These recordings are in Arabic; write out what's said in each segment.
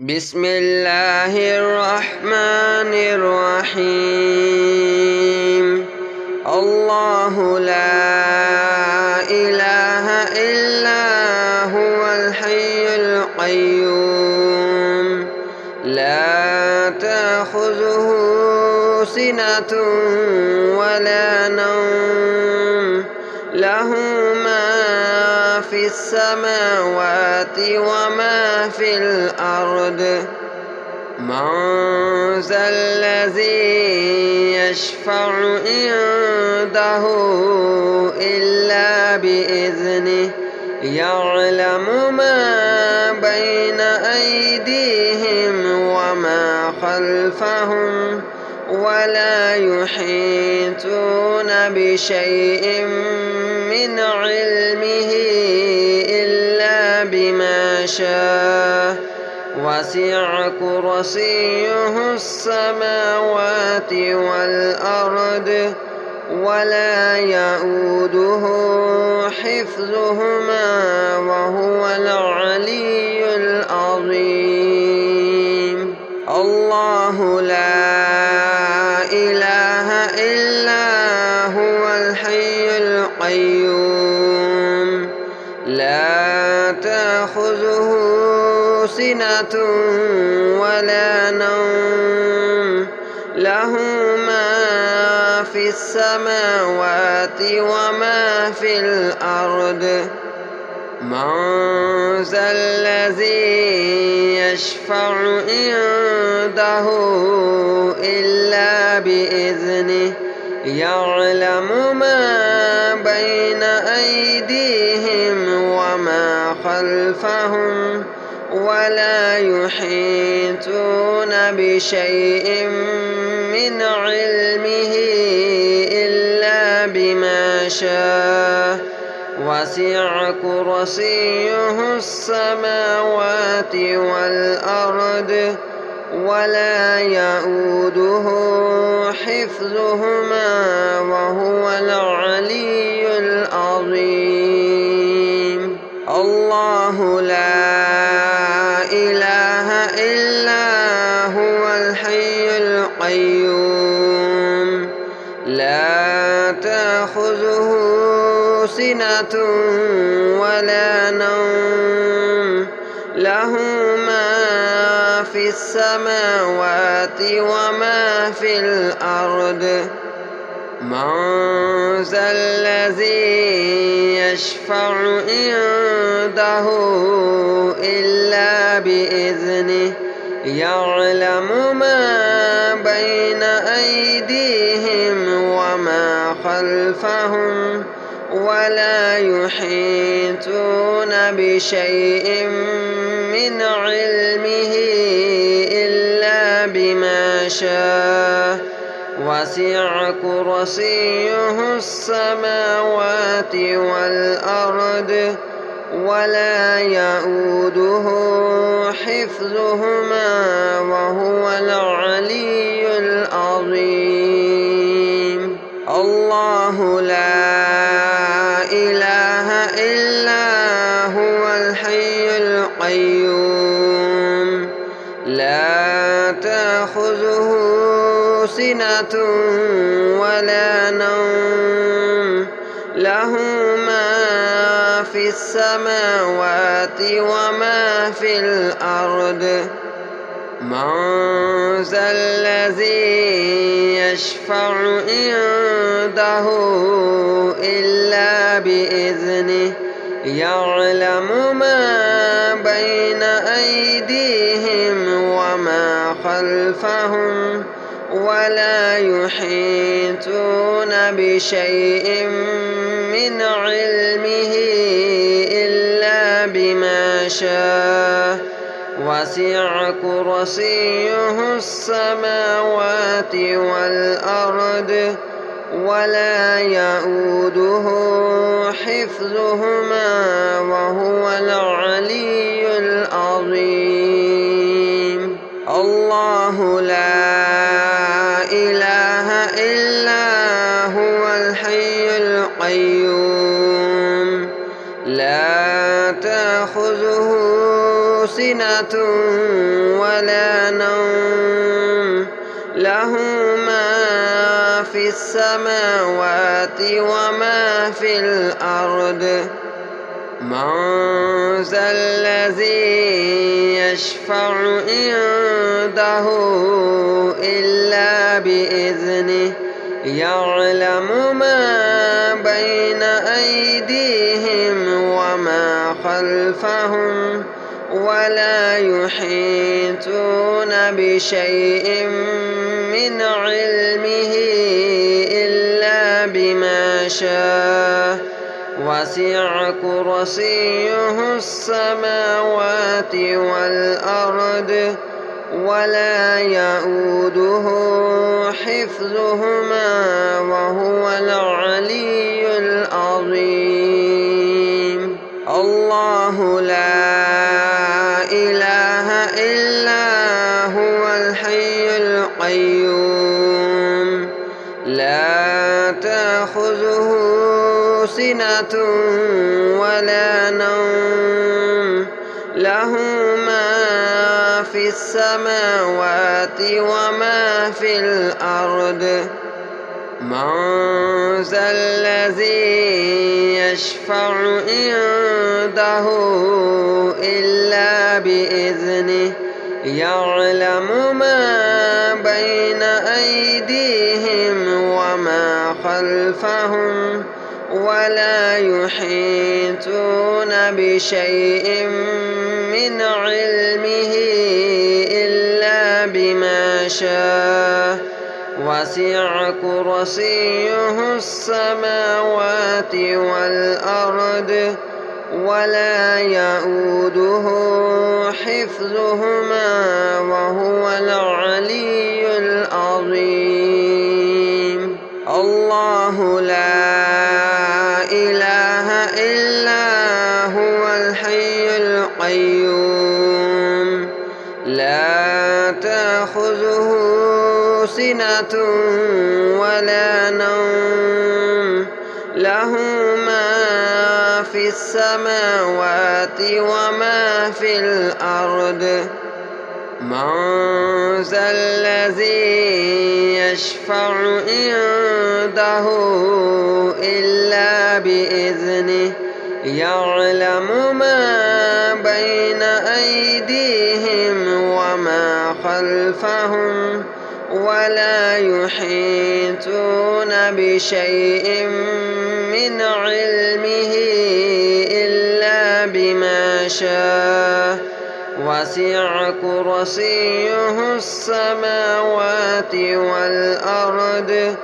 بسم الله الرحمن الرحيم. الله لا إله إلا هو الحي القيوم لا تأخذه سنة ولا نوم له ما في السماوات وما في الأرض. من ذا الذي يشفع عنده إلا بإذنه يعلم ما بين أيديهم وما خلفهم ولا يحيطون بشيء من علمه إلا بما شاء وسع كرسيه السماوات والأرض ولا يئوده حفظهما وهو العلي العظيم. الله لا إله إلا هو الحي القيوم لا تأخذه سنة ولا نوم له ما في السماوات وما في الأرض. من ذا الذي يشفع عنده إلا بإذنه يعلم ما بين أيديهم وما خلفهم ولا يحيطون بشيء من علمه إلا بما شاء وسع كرسيه السماوات والأرض ولا يئوده حفظهما وهو العلي العظيم. الله لا إله إلا هو الحي القيوم لا تأخذه سنة ولا نوم له ما في السماوات وما في الأرض. من ذا الذي يشفع عنده إلا بإذنه يعلم ما بين أيديهم وما خلفهم ولا يحيطون بشيء من علمه إلا بما شاء وسع كرسيه السماوات والأرض ولا يئوده حفظهما وهو العلي العظيم. الله لا إله إلا هو الحي القيوم لا تأخذه سنة ولا نوم له ما في السماوات وما في الأرض. من ذا الذي يشفع عنده إلا بإذنه يعلم ما بين أيديهم وما خلفهم ولا يحيطون بشيء من علمه إلا بما شاء وسع كرسيه السماوات والأرض ولا يئوده حفظهما وهو العلي العظيم. الله لا إله إلا هو الحي القيوم لا تأخذه سنة ولا نوم له ما في السماوات وما في الأرض من ذا الذي يشفع عنده إلا بإذنه يعلم ما بين أيديهم وما خلفهم ولا يحيطون بشيء من علمه إلا بما شاء وسع كرسيه السماوات والأرض ولا يئوده حفظهما وهو العلي العظيم الله لا إله إلا هو الحي القيوم لا تأخذه سنة ولا نوم له ما في السماوات وما في الأرض من ذا الذي يشفع عنده إلا بإذنه يعلم ما بين أيديهم وما خلفهم ولا يحيطون بشيء من علمه إلا بما شاء وسع كرسيه السماوات والأرض ولا يئوده حفظهما وهو العلي العظيم الله لا إله إلا هو الحي القيوم لا تأخذه سنة ولا نوم له ما في السماوات وما في الأرض من ذا الذي يشفع عنده إلا بإذنه يعلم ما بين أيديهم وما خلفهم ولا يحيطون بشيء من علمه إلا بما شاء وسع كرسيه السماوات والأرض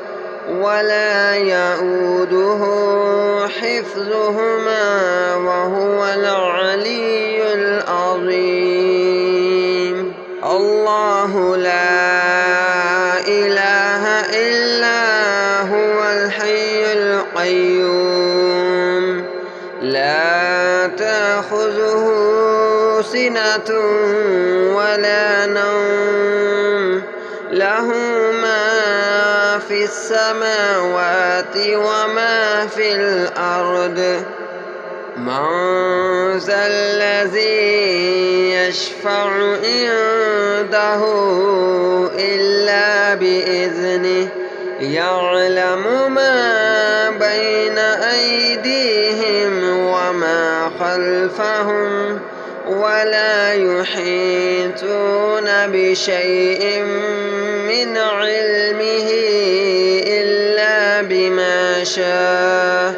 ولا يئوده حفظهما وهو العلي العظيم الله لا إله إلا هو الحي القيوم لا تأخذه سنة ولا نوم له ما في السماوات وما في الأرض من ذا الذي يشفع عنده إلا بإذنه يعلم ما بين أيديهم وما خلفهم ولا يحيطون بشيء من علمه إلا بما شاء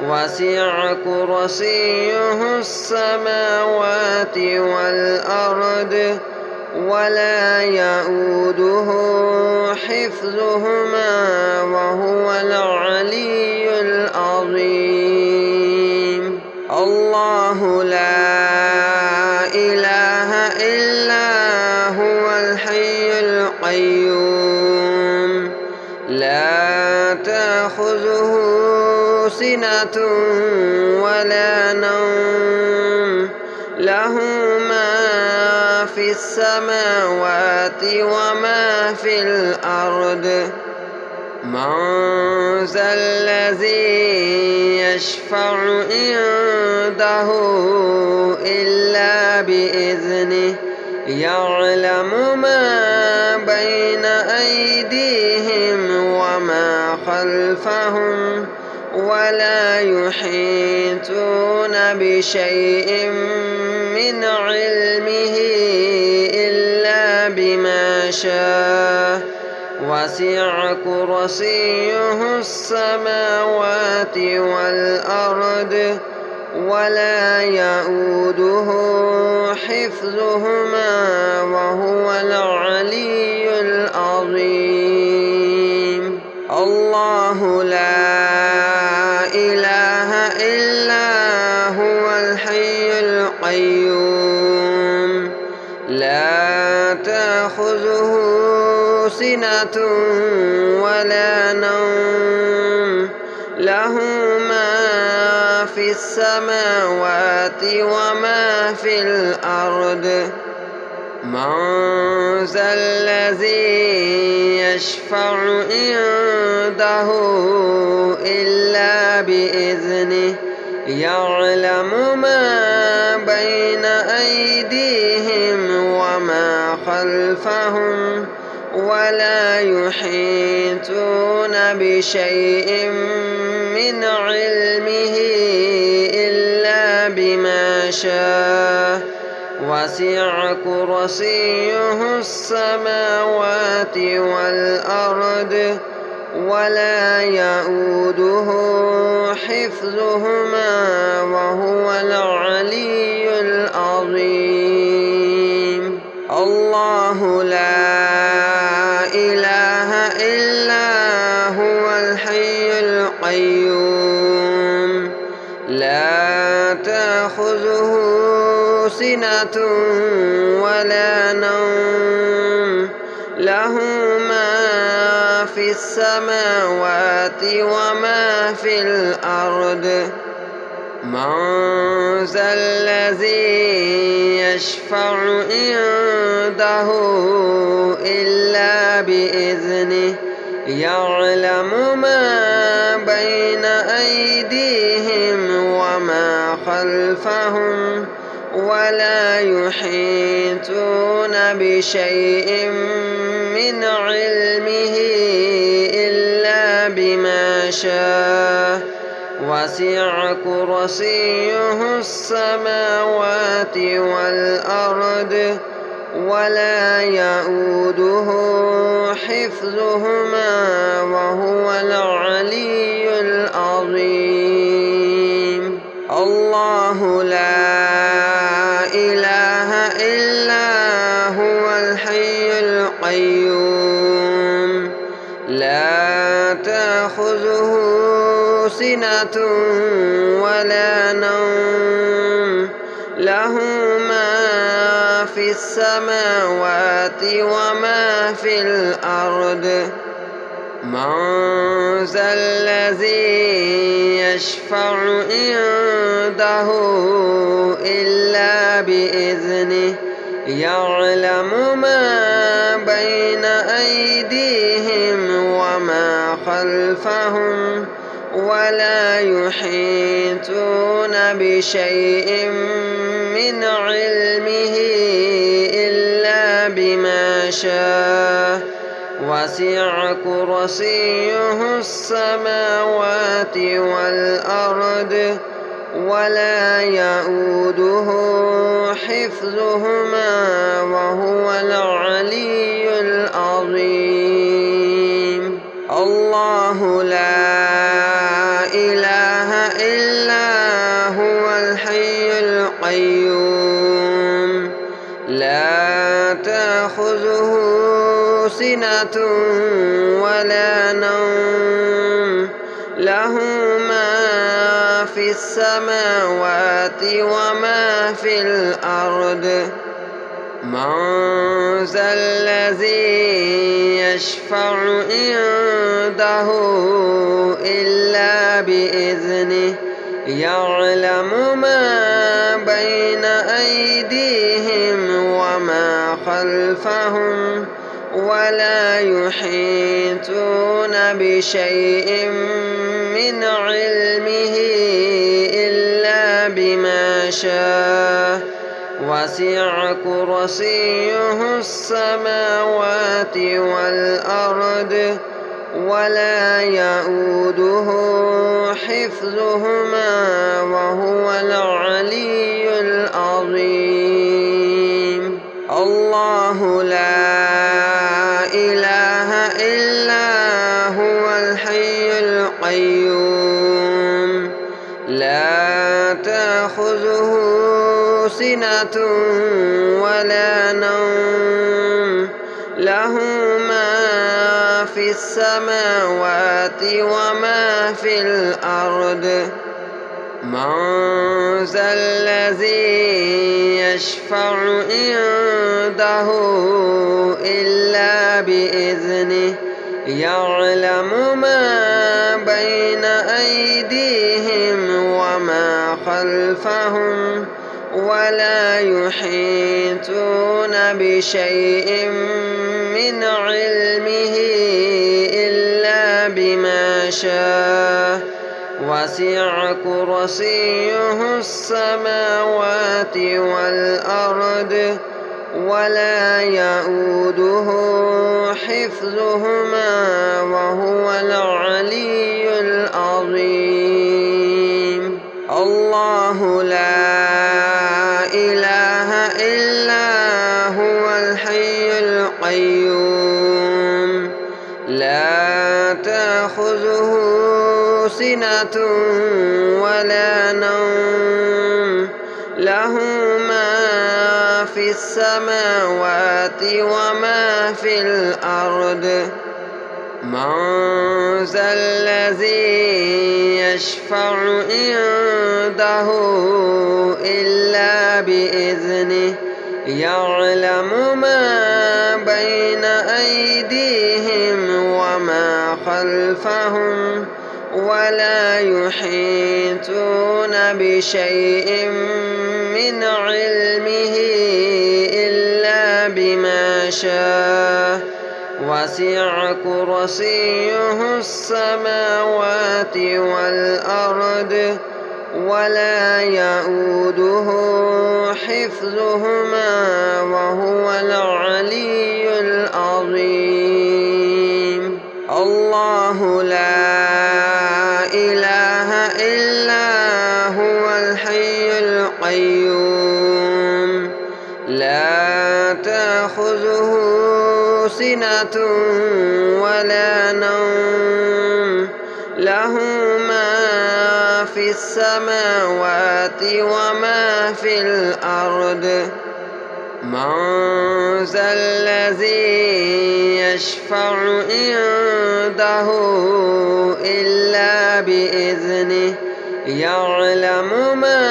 وسع كرسيه السماوات والأرض ولا يئوده حفظهما وهو العلي العظيم الله لا إله إلا هو الحي القيوم لا تأخذه سنة ولا نوم له ما في السماوات وما في الأرض من ذا الذي يشفع عنده إلا بإذنه يعلم ما بين أيديهم وما خلفهم ولا يحيطون بشيء من علمه إلا بما شاء وسع كرسيه السماوات والأرض ولا يئوده حفظهما وهو العلي العظيم. الله لا إله إلا هو الحي القيوم لا تأخذه سنة ولا نوم له ما في السماوات وما في الأرض. من ذا الذي يشفع عنده إلا بإذنه يعلم ما بين أيديهم وما خلفهم ولا يحيطون بشيء من علمه إلا بما شاء وسع كرسيه السماوات والأرض ولا يئوده حفظهما وهو العلي العظيم. الله لا إله إلا هو الحي القيوم لا تأخذه سنة ولا نوم له ما في السماوات وما في الأرض. من ذا الذي يشفع عنده إلا بإذنه يعلم ما بين أيديهم وما خلفهم ولا يحيطون بشيء من علمه إلا بما شاء وسع كرسيه السماوات والأرض ولا يئوده حفظهما وهو العلي العظيم. الله لا إله إلا هو الحي القيوم لا تأخذه سنة ولا نوم له ما في السماوات وما في الأرض. من ذا الذي يشفع عنده إلا بإذنه يعلم ما بين أيديهم وما خلفهم ولا يحيطون بشيء من علمه إلا بما شاء وسع كرسيه السماوات والأرض ولا يئوده حفظهما وهو العلي العظيم. الله لا إله إلا هو الحي القيوم لا تأخذه سنة ولا نوم له ما في السماوات وما في الأرض. من ذا الذي يشفع عنده إلا بإذنه يعلم ما بين أيديهم وما خلفهم ولا يحيطون بشيء من علمه إلا بما شاء وسع كرسيه السماوات والأرض ولا يؤوده حفظهما وهو العلي العظيم. الله لا إله إلا هو الحي القيوم لا تأخذه سنة ولا نوم له ما في السماوات وما في الأرض. من ذا الذي يشفع عنده إلا بإذنه يعلم ما بين أيديهم وما خلفهم ولا يحيطون بشيء من علمه إلا بما شاء وسع كرسيه السماوات والأرض ولا يؤوده حفظهما وهو العلي العظيم. الله لا إله إلا هو الحي القيوم لا تأخذه سنة ولا نوم له ما في السماوات وما في الأرض. من ذا الذي يشفع عنده إلا بإذنه يعلم ما بين أيديهم وما خلفهم ولا يحيطون بشيء من علمه إلا بما شاء وسع كرسيه السماوات والأرض ولا يؤوده حفظهما وهو العلي العظيم. الله لا إله إلا هو الحي القيوم لا تأخذه سنة ولا نوم له ما في السماوات وما في الأرض. من ذا الذي يشفع عنده إلا بإذنه يعلم ما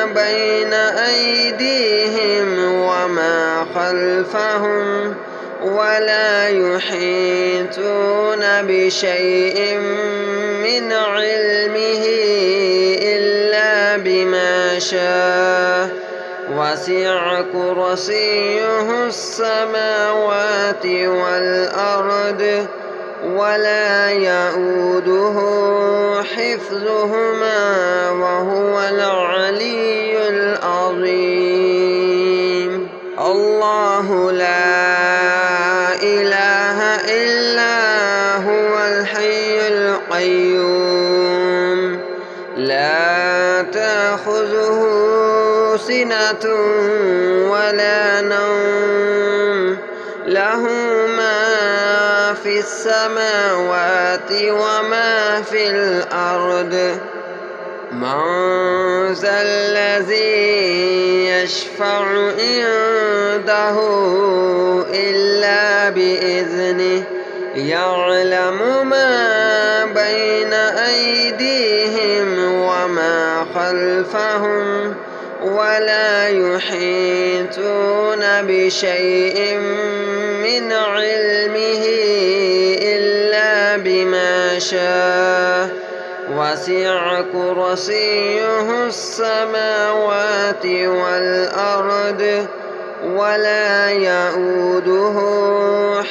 بين أيديهم وما خلفهم ولا يحيطون بشيء من علمه إلا بما شاء وسع كرسيه السماوات والأرض ولا يؤوده حفظهما وهو العلي العظيم. الله لا إله إلا هو الحي القيوم لا تأخذه سنة ولا نوم له ما في السماوات وما في الأرض. من ذا الذي يشفع عنده إلا بإذنه يعلم ما بين أيديهم وما خلفهم ولا يحيطون بشيء من علمه إلا بما شاء وسع كرسيه السماوات والأرض ولا يؤوده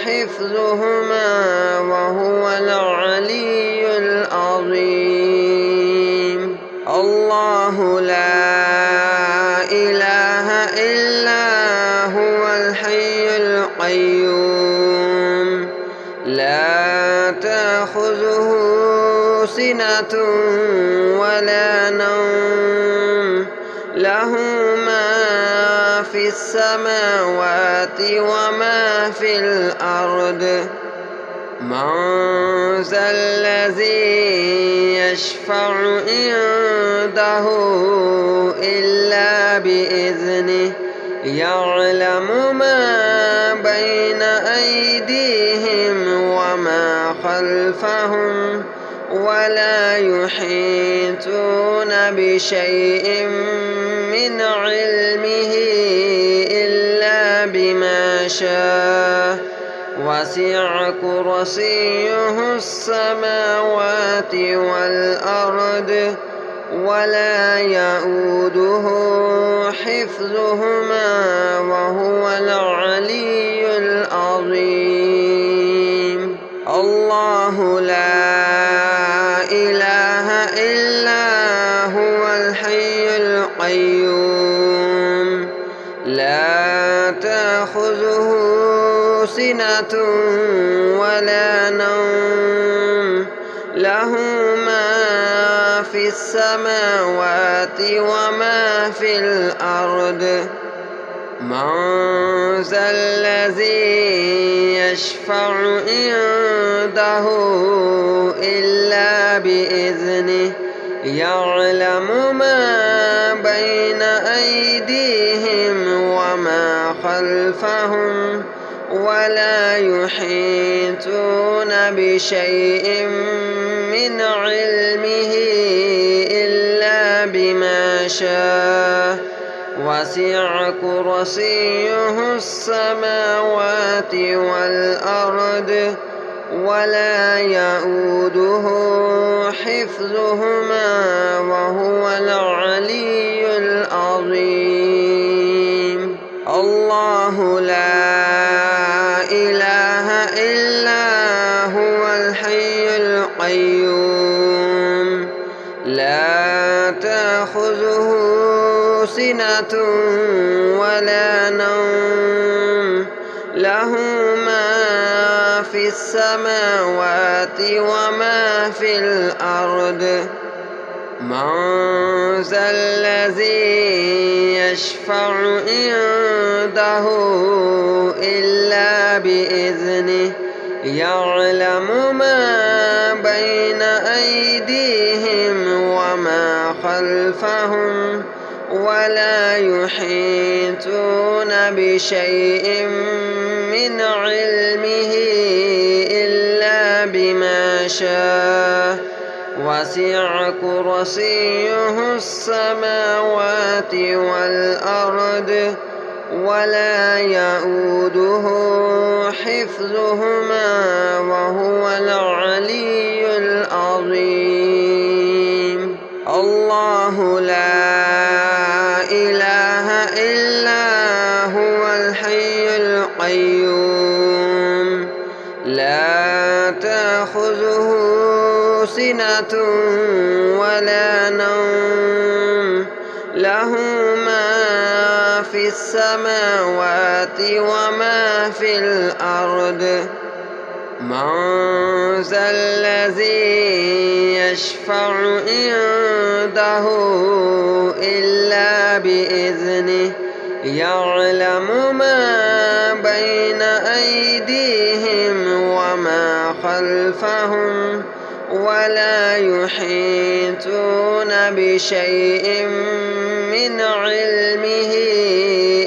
حفظهما وهو العلي العظيم. الله لا إله إلا القيوم لا تأخذه سنة ولا نوم له ما في السماوات وما في الأرض من ذا الذي يشفع عنده إلا بإذنه يعلم ما بين أيديهم وما خلفهم ولا يحيطون بشيء من علمه إلا بما شاء وسع كرسيه السماوات والأرض ولا يؤوده حفظهما وهو العلي العظيم الله لا إله إلا هو الحي القيوم لا تأخذه سنة ولا نوم له ما في السماوات وما في الأرض من ذا الذي يشفع عنده إلا بإذنه يعلم ما بين أيديهم وما خلفهم ولا يحيطون بشيء من علمه إلا بما شاء وسع كرسيه السماوات والأرض ولا يؤوده حفظهما وهو العلي العظيم الله لا إله إلا هو الحي القيوم لا تأخذه سنة ولا نوم له ما في السماوات وما في الأرض من ذا الذي يشفع عنده إلا بإذنه يعلم ما بين أيديهم وما خلفهم ولا يحيطون بشيء من علمه إلا بما شاء وسع كرسيه السماوات والأرض ولا يؤوده حفظهما وهو العلي العظيم الله لا إله إلا هو الحي القيوم لا تأخذه سنة ولا نوم له ما في السماوات وما في الأرض من ذا الذي يشفع عنده إلا بإذنه يعلم ما بين أيديهم وما خلفهم ولا يحيطون بشيء من علمه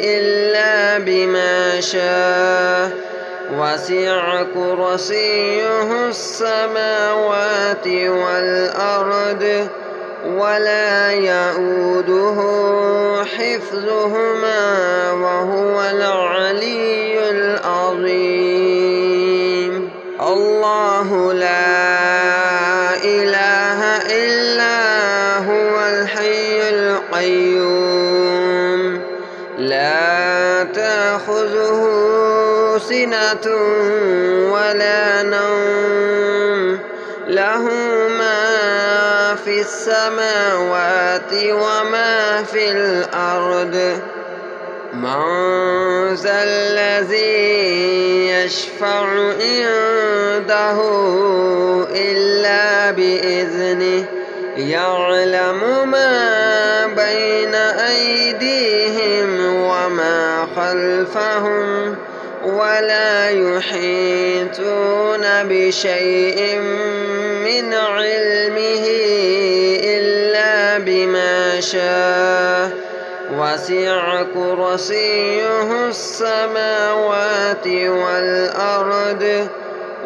إلا بما شاء وسع كرسيه السماوات والأرض ولا يؤوده حفظهما وهو العلي العظيم الله لا إله إلا هو الحي القيوم لا تأخذه سنة ولا نوم له ما في السماوات وما في الأرض من ذا الذي يشفع عنده إلا بإذنه يعلم ما بين أيديهم وما خلفهم ولا يحيطون بشيء من علمه إلا بما شاء وسع كرسيه السماوات والأرض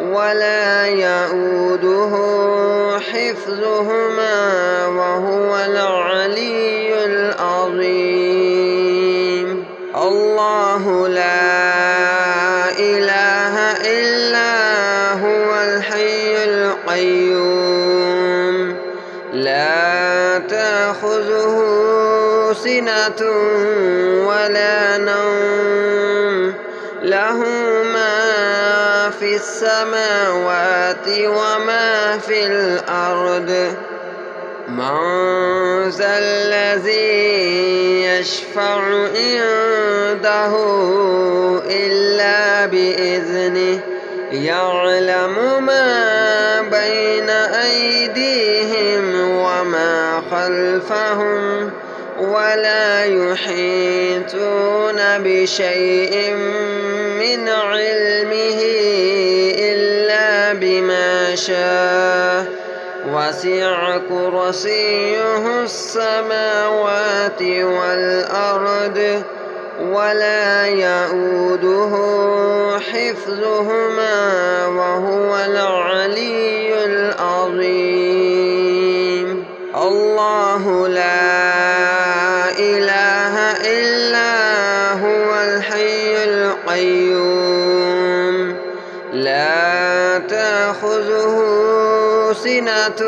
ولا يئوده حفظهما وهو العلي العظيم. الله لا إله إلا هو الحي القيوم لا تأخذه سنة ولا نوم له ما في السماوات وما في الأرض من ذا الذي يشفع عنده إلا بإذنه يعلم ما بين أيديهم وما خلفهم ولا يحيطون بشيء من علمه إلا بما شاء وسع كرسيه السماوات والأرض ولا يئوده حفظهما وهو العلي العظيم. الله لا إله إلا هو الحي القيوم لا تأخذه سنة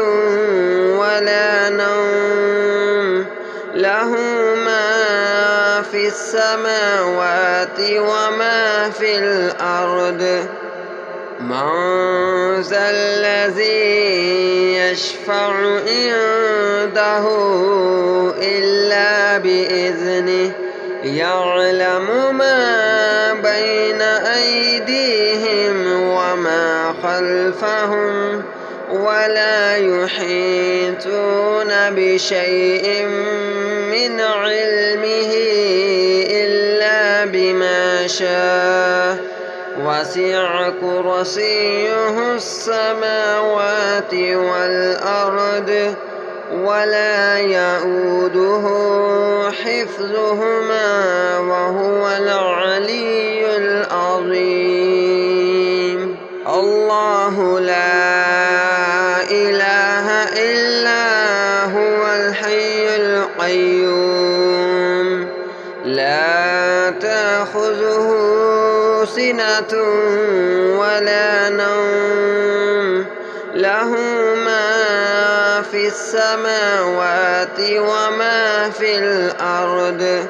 ولا نوم له ما في السماوات وما في الأرض من ذا الذي يشفع عنده إلا بإذنه يعلم ما بين أيديهم وما خلفهم ولا يحيطون بشيء من علمه إلا بما شاء وسع كرسيه السماوات والأرض ولا يئوده حفظهما وهو العلي العظيم. الله لا إله إلا هو الحي القيوم لا تأخذه سنة ولا نوم له ما في السماوات وما في الأرض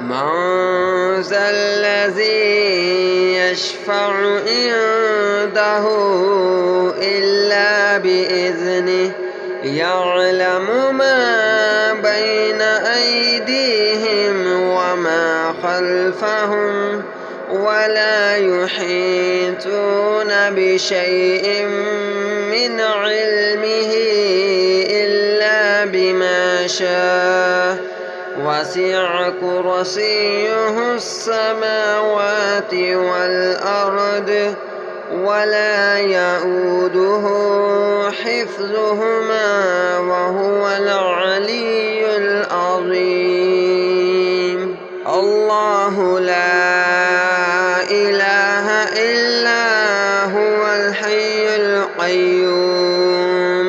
من ذا الذي يشفع عنده إلا بإذنه يعلم ما بين أيديهم وما خلفهم ولا يحيطون بشيء من علمه إلا بما شاء وسع كرسيه السماوات والأرض ولا يئوده حفظهما وهو العلي العظيم. الله لا إله إلا هو الحي القيوم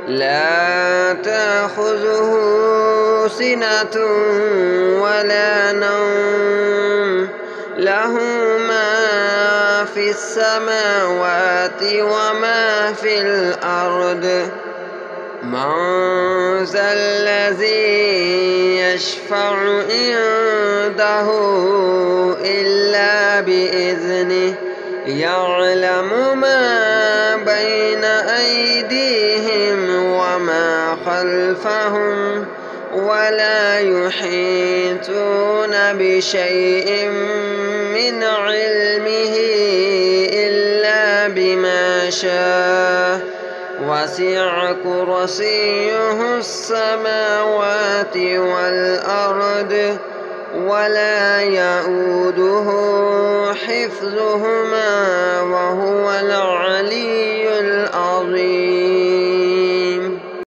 لا تأخذه سنة ولا نوم له ما في السماوات وما في الأرض من ذا الذي يشفع عنده إلا بإذنه يعلم ما بين أيديهم وما خلفهم ولا يحيطون بشيء من علمه وسع كرسيه السماوات والأرض ولا يئوده حفظهما وهو العلي